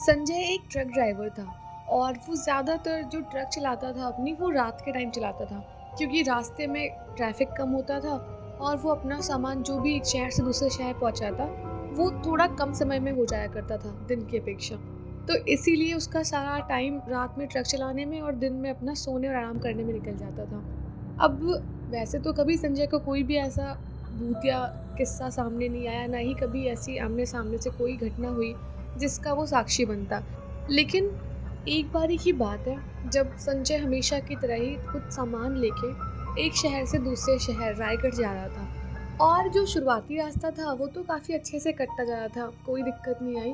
संजय एक truck driver था और वो ज़्यादातर जो ट्रक चलाता था अपनी वो रात के टाइम चलाता था क्योंकि रास्ते में ट्रैफिक कम होता था और वो अपना सामान जो भी एक शहर से दूसरे शहर पहुंचाता वो थोड़ा कम समय में हो जाया करता था दिन की अपेक्षा। तो इसीलिए उसका सारा टाइम रात में ट्रक चलाने में और दिन में अपना सोने और आराम करने में निकल जाता था। अब वैसे तो कभी संजय को कोई भी ऐसा भूतिया किस्सा सामने नहीं आया, ना ही कभी ऐसी आमने-सामने से कोई घटना हुई जिसका वो साक्षी बनता। लेकिन एक बारी की बात है जब संजय हमेशा की तरह ही कुछ सामान लेके एक शहर से दूसरे शहर रायगढ़ जा रहा था और जो शुरुआती रास्ता था वो तो काफ़ी अच्छे से कटता जा रहा था, कोई दिक्कत नहीं आई।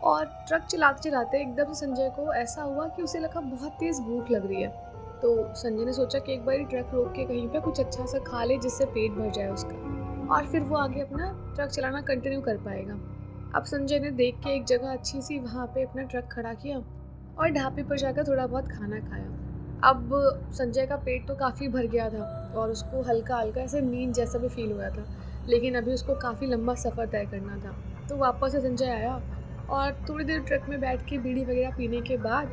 और ट्रक चलाते-चलाते एकदम से संजय को ऐसा हुआ कि उसे लगा बहुत तेज़ भूख लग रही है। तो संजय ने सोचा कि एक बारी ट्रक रोक के कहीं पे कुछ अच्छा सा खा ले जिससे पेट भर जाए उसका और फिर वो आगे अपना ट्रक चलाना कंटिन्यू कर पाएगा। अब संजय ने देख के एक जगह अच्छी सी वहाँ पे अपना ट्रक खड़ा किया और ढाबे पर जाकर थोड़ा बहुत खाना खाया। अब संजय का पेट तो काफ़ी भर गया था और उसको हल्का-हल्का ऐसे नींद जैसा भी फ़ील हो रहा था। लेकिन अभी उसको काफ़ी लंबा सफ़र तय करना था। तो वापस से संजय आया और थोड़ी देर ट्रक में बैठ के बीड़ी वगैरह पीने के बाद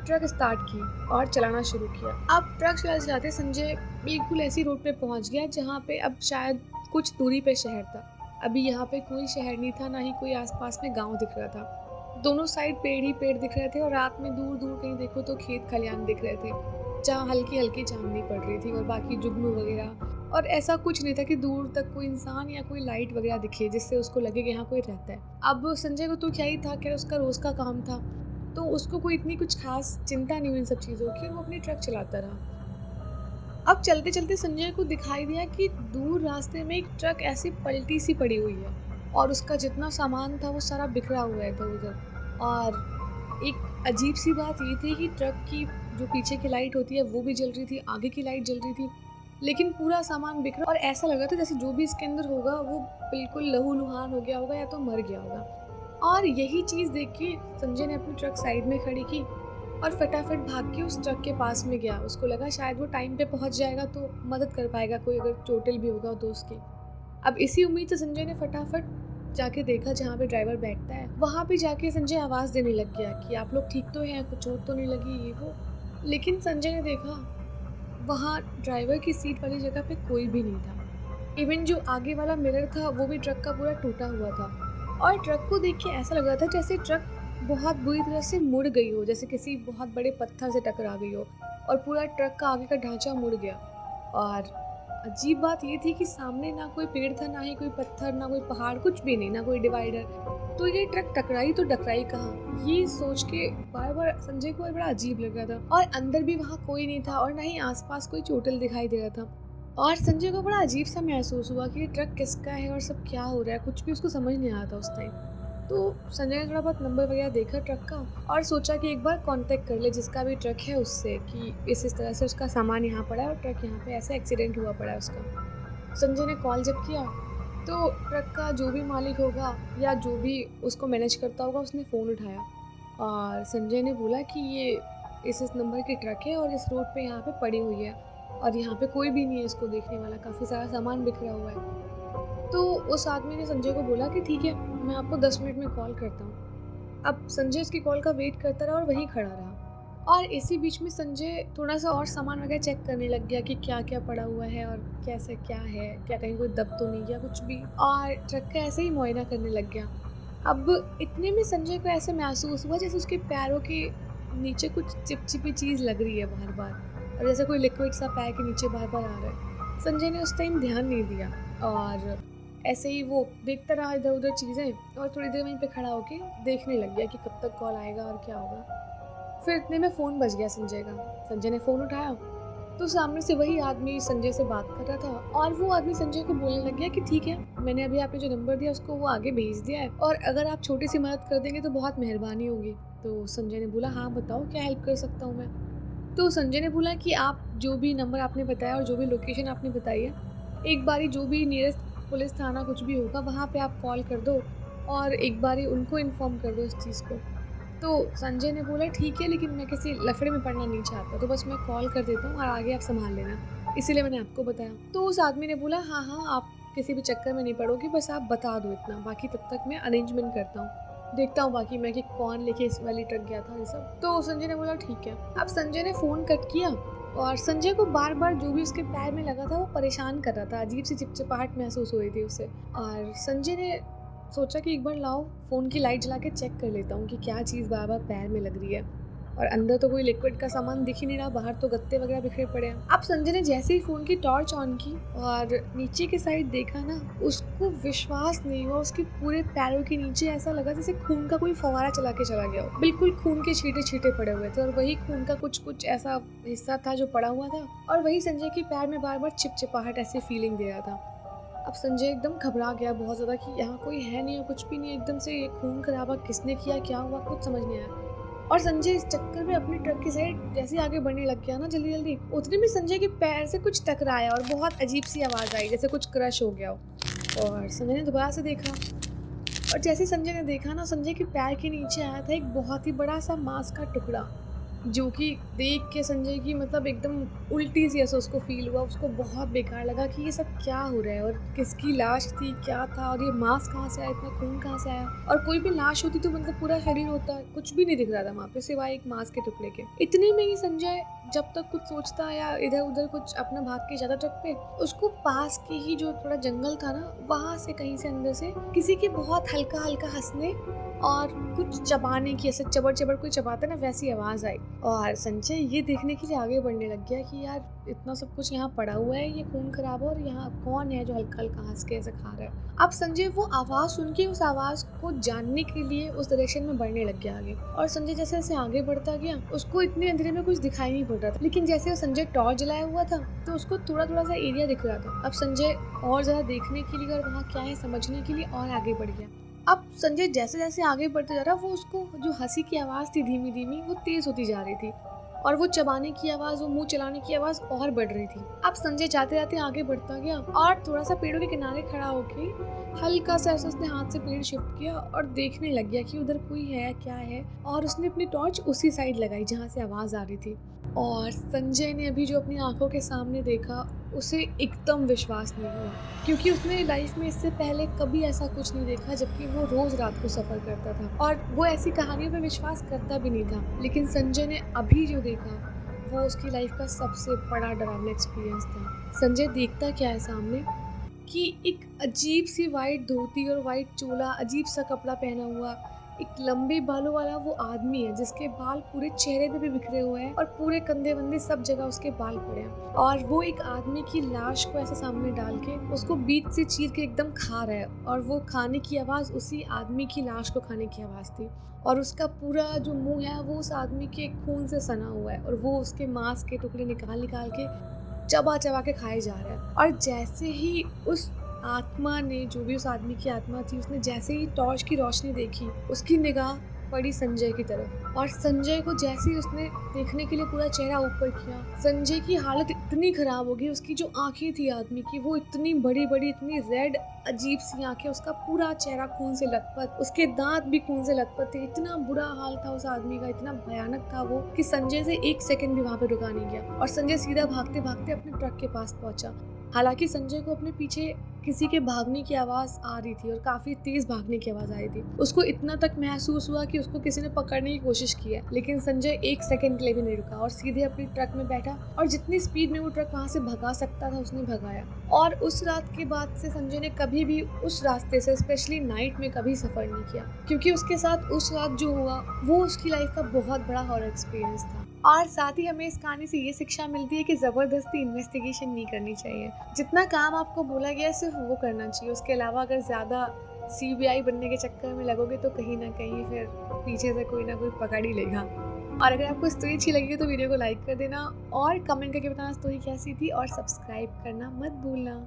ट्रक स्टार्ट की और चलाना शुरू किया। अब ट्रक चलाते-चलाते संजय बिल्कुल ऐसी रोड पे पहुँच गया जहाँ पे अब शायद कुछ दूरी पे शहर था। अभी यहाँ पे कोई शहर नहीं था, ना ही कोई आस-पास में गाँव दिख रहा था। दोनों साइड पेड़ ही पेड़ दिख रहे थे और रात में दूर-दूर कहीं देखो तो खेत खलियान दिख रहे थे, जहाँ हल्की-हल्की चाँदनी पड़ रही थी और बाकी जुगनू वगैरह। और ऐसा कुछ नहीं था कि दूर तक कोई इंसान या कोई लाइट वगैरह दिखे जिससे उसको लगे कि यहाँ कोई रहता है। अब संजय को तो क्या ही था, खैर उसका रोज़ का काम था, तो उसको कोई इतनी कुछ ख़ास चिंता नहीं हुई इन सब चीज़ों की और वो अपनी ट्रक चलाता रहा। अब चलते-चलते संजय को दिखाई दिया कि दूर रास्ते में एक ट्रक ऐसी पलटी सी पड़ी हुई है और उसका जितना सामान था वो सारा बिखरा हुआ है इधर-उधर। और एक अजीब सी बात ये थी कि ट्रक की जो पीछे की लाइट होती है वो भी जल रही थी, आगे की लाइट जल रही थी, लेकिन पूरा सामान बिखरा और ऐसा लग रहा था जैसे जो भी इसके अंदर होगा वो बिल्कुल लहूलुहान हो गया होगा या तो मर गया होगा। और यही चीज़ देख के संजय ने अपनी ट्रक साइड में खड़ी की और फटाफट भाग के उस ट्रक के पास में गया। उसको लगा शायद वो टाइम पे पहुंच जाएगा तो मदद कर पाएगा, कोई अगर चोटिल भी होगा तो उसकी। अब इसी उम्मीद से संजय ने फटाफट जाके देखा जहाँ पे ड्राइवर बैठता है। वहाँ पे जाके संजय आवाज़ देने लग गया कि आप लोग ठीक तो हैं, कुछ चोट तो नहीं लगी ये वो। लेकिन संजय ने देखा वहाँ ड्राइवर की सीट वाली जगह पे कोई भी नहीं था। इवन जो आगे वाला मिरर था वो भी ट्रक का पूरा टूटा हुआ था और ट्रक को देख के ऐसा लग रहा था जैसे ट्रक बहुत बुरी तरह से मुड़ गई हो, जैसे किसी बहुत बड़े पत्थर से टकरा गई हो और पूरा ट्रक का आगे का ढांचा मुड़ गया। और अजीब बात ये थी कि सामने ना कोई पेड़ था, ना ही कोई पत्थर, ना कोई पहाड़, कुछ भी नहीं, ना कोई डिवाइडर। तो ये ट्रक टकराई तो टकराई कहाँ? ये सोच के बार-बार संजय को बड़ा अजीब लग रहा था और अंदर भी वहाँ कोई नहीं था और ना ही आस-पास कोई चोटिल दिखाई दे रहा था। और संजय को बड़ा अजीब-सा महसूस हुआ कि ये ट्रक किसका है और सब क्या हो रहा है? कुछ भी उसको समझ नहीं आ रहा था उस टाइम। तो संजय ने थोड़ा बहुत नंबर वगैरह देखा ट्रक का और सोचा कि एक बार कांटेक्ट कर ले जिसका भी ट्रक है उससे कि इस तरह से उसका सामान यहाँ पड़ा है और ट्रक यहाँ पे ऐसे एक्सीडेंट हुआ पड़ा है उसका। संजय ने कॉल जब किया तो ट्रक का जो भी मालिक होगा या जो भी उसको मैनेज करता होगा उसने फ़ोन उठाया और संजय ने बोला कि ये इस नंबर की ट्रक है और इस रोड पे यहाँ पे पड़ी हुई है और यहाँ पे कोई भी नहीं है इसको देखने वाला, काफ़ी सारा सामान बिखरा हुआ है। तो उस आदमी ने संजय को बोला कि ठीक है, मैं आपको 10 मिनट में कॉल करता हूँ। अब संजय उसकी कॉल का वेट करता रहा और वहीं खड़ा रहा और इसी बीच में संजय थोड़ा-सा और सामान वगैरह चेक करने लग गया कि क्या-क्या पड़ा हुआ है और कैसे क्या है, क्या कहीं कोई दब तो नहीं गया कुछ भी, और ट्रक का ऐसे ही मुआयना करने लग गया। अब इतने में संजय को ऐसे महसूस हुआ जैसे उसके पैरों के नीचे कुछ चिपचिपी चीज़ लग रही है बार-बार और जैसे कोई लिक्विड सा पैर के नीचे बार-बार आ रहा है। संजय ने उस टाइम ध्यान नहीं दिया और ऐसे ही वो देखता रहा इधर-उधर चीज़ें और थोड़ी देर वहीं पे खड़ा होके देखने लग गया कि कब तक कॉल आएगा और क्या होगा। फिर इतने में फ़ोन बज गया संजय का। संजय ने फ़ोन उठाया तो सामने से वही आदमी संजय से बात कर रहा था और वो आदमी संजय को बोलने लग गया कि ठीक है, मैंने अभी आपने जो नंबर दिया उसको वो आगे भेज दिया है और अगर आप छोटी-सी मदद कर देंगे तो बहुत मेहरबानी होगी। तो संजय ने बोला, हाँ बताओ क्या हेल्प कर सकता हूँ मैं? तो संजय ने बोला कि आप जो भी नंबर आपने बताया और जो भी लोकेशन आपने बताई है, एक बारी जो भी नियरेस्ट पुलिस थाना कुछ भी होगा वहाँ पे आप कॉल कर दो और एक बारी उनको इन्फॉर्म कर दो इस चीज़ को। तो संजय ने बोला ठीक है, लेकिन मैं किसी लफड़े में पड़ना नहीं चाहता, तो बस मैं कॉल कर देता हूँ और आगे आप संभाल लेना, इसीलिए मैंने आपको बताया। तो उस आदमी ने बोला हाँ, हाँ, आप किसी भी चक्कर में नहीं पड़ोगे, बस आप बता दो इतना, बाकी तब तक मैं अरेंजमेंट करता हूँ। देखता हूँ बाकी मैं कि कौन लेके इस वाली ट्रक गया था ये सब। तो संजय ने बोला ठीक है। अब संजय ने फ़ोन कट किया और संजय को बार बार जो भी उसके पैर में लगा था वो परेशान कर रहा था, अजीब सी चिपचिपाहट महसूस हो रही थी उसे। और संजय ने सोचा कि एक बार लाओ फ़ोन की लाइट जला के चेक कर लेता हूँ कि क्या चीज़ बार बार पैर में लग रही है। और अंदर तो कोई लिक्विड का सामान दिख ही नहीं रहा, बाहर तो गत्ते वगैरह बिखरे पड़े हैं। अब संजय ने जैसे ही फ़ोन की टॉर्च ऑन की और नीचे की साइड देखा ना, उसको विश्वास नहीं हुआ। उसके पूरे पैरों के नीचे ऐसा लगा जैसे खून का कोई फव्वारा चला के चला गया हो। बिल्कुल खून के छींटे छींटे पड़े हुए थे और वही खून का कुछ कुछ ऐसा हिस्सा था जो पड़ा हुआ था और वही संजय के पैर में बार बार चिपचिपाहट ऐसी फीलिंग दे रहा था। अब संजय एकदम घबरा गया बहुत ज़्यादा कि यहाँ कोई है नहीं और कुछ भी नहीं। एकदम से ये खून खराबा किसने किया, क्या हुआ, कुछ समझ नहीं आया। और संजय इस चक्कर में अपनी ट्रक की साइड जैसे आगे बढ़ने लग गया ना जल्दी जल्दी, उतने में संजय के पैर से कुछ टकराया और बहुत अजीब सी आवाज़ आई जैसे कुछ क्रश हो गया हो। और संजय ने दोबारा से देखा और जैसे संजय ने देखा ना, संजय के पैर के नीचे आया था एक बहुत ही बड़ा सा मांस का टुकड़ा, जो कि देख के संजय की मतलब एकदम उल्टी सी ऐसा उसको फील हुआ। उसको बहुत बेकार लगा कि ये सब क्या हो रहा है और किसकी लाश थी, क्या था, और ये मांस कहाँ से आया, इतना खून कहाँ से आया। और कोई भी लाश होती तो मतलब पूरा शरीर होता, कुछ भी नहीं दिख रहा था वहाँ पे सिवाय एक मांस के टुकड़े के। इतने में ही संजय जब तक कुछ सोचता या इधर उधर कुछ अपना भाग के जाता ट्रक पे, उसको पास के ही जो थोड़ा जंगल था ना, वहाँ से कहीं से अंदर से किसी के बहुत हल्का हल्का हंसने और कुछ चबाने की, ऐसे चबर चबर कोई चबाता ना वैसी आवाज़ आई। और संजय ये देखने के लिए आगे बढ़ने लग गया कि यार इतना सब कुछ यहाँ पड़ा हुआ है, ये खून खराब है और यहाँ कौन है जो हल्का हल्का हंस के ऐसे खा रहा है। अब संजय वो आवाज़ सुन के उस आवाज़ को जानने के लिए उस डायरेक्शन में बढ़ने लग गया आगे। और संजय जैसे जैसे आगे बढ़ता गया, उसको इतने अंधेरे में कुछ दिखाई नहीं पड़ रहा था, लेकिन जैसे वो संजय टॉर्च जलाया हुआ था तो उसको थोड़ा थोड़ा सा एरिया दिख रहा था। अब संजय और ज़्यादा देखने के लिए और वहाँ क्या है समझने के लिए और आगे बढ़ गया। अब संजय जैसे जैसे आगे बढ़ते जा रहा, वो उसको जो हंसी की आवाज़ थी धीमी धीमी, वो तेज़ होती जा रही थी और वो चबाने की आवाज़, वो मुंह चलाने की आवाज़ और बढ़ रही थी। अब संजय जाते जाते आगे बढ़ता गया और थोड़ा सा पेड़ों के किनारे खड़ा होके हल्का सा ऐसा उसने हाथ से पेड़ शिफ्ट किया और देखने लग गया कि उधर कोई है क्या है। और उसने अपनी टॉर्च उसी साइड लगाई जहाँ से आवाज़ आ रही थी। और संजय ने अभी जो अपनी आंखों के सामने देखा, उसे एकदम विश्वास नहीं हुआ, क्योंकि उसने लाइफ में इससे पहले कभी ऐसा कुछ नहीं देखा, जबकि वो रोज़ रात को सफ़र करता था और वो ऐसी कहानियों पे विश्वास करता भी नहीं था। लेकिन संजय ने अभी जो देखा वो उसकी लाइफ का सबसे बड़ा डरावना एक्सपीरियंस था। संजय देखता क्या है सामने कि एक अजीब सी वाइट धोती और वाइट चोला, अजीब सा कपड़ा पहना हुआ एक लंबे बालों वाला वो आदमी है, जिसके बाल पूरे चेहरे पे भी बिखरे हुए हैं और पूरे कंधे वंधे सब जगह उसके बाल पड़े हैं। और वो एक आदमी की लाश को ऐसे सामने डाल के उसको बीच से चीर के एकदम खा रहा है और वो खाने की आवाज़ उसी आदमी की लाश को खाने की आवाज़ थी। और उसका पूरा जो मुंह है वो उस आदमी के खून से सना हुआ है और वो उसके मांस के टुकड़े निकाल निकाल के चबा चबा के खाए जा रहा है। और जैसे ही उस आत्मा ने, जो भी उस आदमी की आत्मा थी, उसने जैसे ही टॉर्च की रोशनी देखी, उसकी निगाह पड़ी संजय की तरफ। और संजय को जैसे ही उसने देखने के लिए पूरा चेहरा ऊपर किया, संजय की हालत इतनी ख़राब हो गई। उसकी जो आंखें थी आदमी की, वो इतनी बड़ी बड़ी, इतनी रेड अजीब सी आंखें, उसका पूरा चेहरा खून से लथपथ, उसके दांत भी खून से लथपथ थे। इतना बुरा हाल था उस आदमी का, इतना भयानक था वो कि संजय से एक सेकंड भी वहाँ पे रुका नहीं गया और संजय सीधा भागते भागते अपने ट्रक के पास पहुंचा। हालांकि संजय को अपने पीछे किसी के भागने की आवाज़ आ रही थी और काफ़ी तेज़ भागने की आवाज़ आ रही थी। उसको इतना तक महसूस हुआ कि उसको किसी ने पकड़ने की कोशिश की है, लेकिन संजय एक सेकंड के लिए भी नहीं रुका और सीधे अपनी ट्रक में बैठा और जितनी स्पीड में वो ट्रक वहाँ से भगा सकता था उसने भगाया। और उस रात के बाद से संजय ने कभी भी उस रास्ते से, स्पेशली नाइट में, कभी सफ़र नहीं किया, क्योंकि उसके साथ उस रात जो हुआ वो उसकी लाइफ का बहुत बड़ा हॉरर एक्सपीरियंस था। और साथ ही हमें इस कहानी से ये शिक्षा मिलती है कि ज़बरदस्ती इन्वेस्टिगेशन नहीं करनी चाहिए। जितना काम आपको बोला गया है सिर्फ वो करना चाहिए। उसके अलावा अगर ज़्यादा CBI बनने के चक्कर में लगोगे तो कहीं ना कहीं फिर पीछे से कोई ना कोई पकड़ ही लेगा। और अगर आपको स्टोरी अच्छी लगी तो वीडियो को लाइक कर देना और कमेंट करके बताना स्टोरी कैसी थी और सब्सक्राइब करना मत भूलना।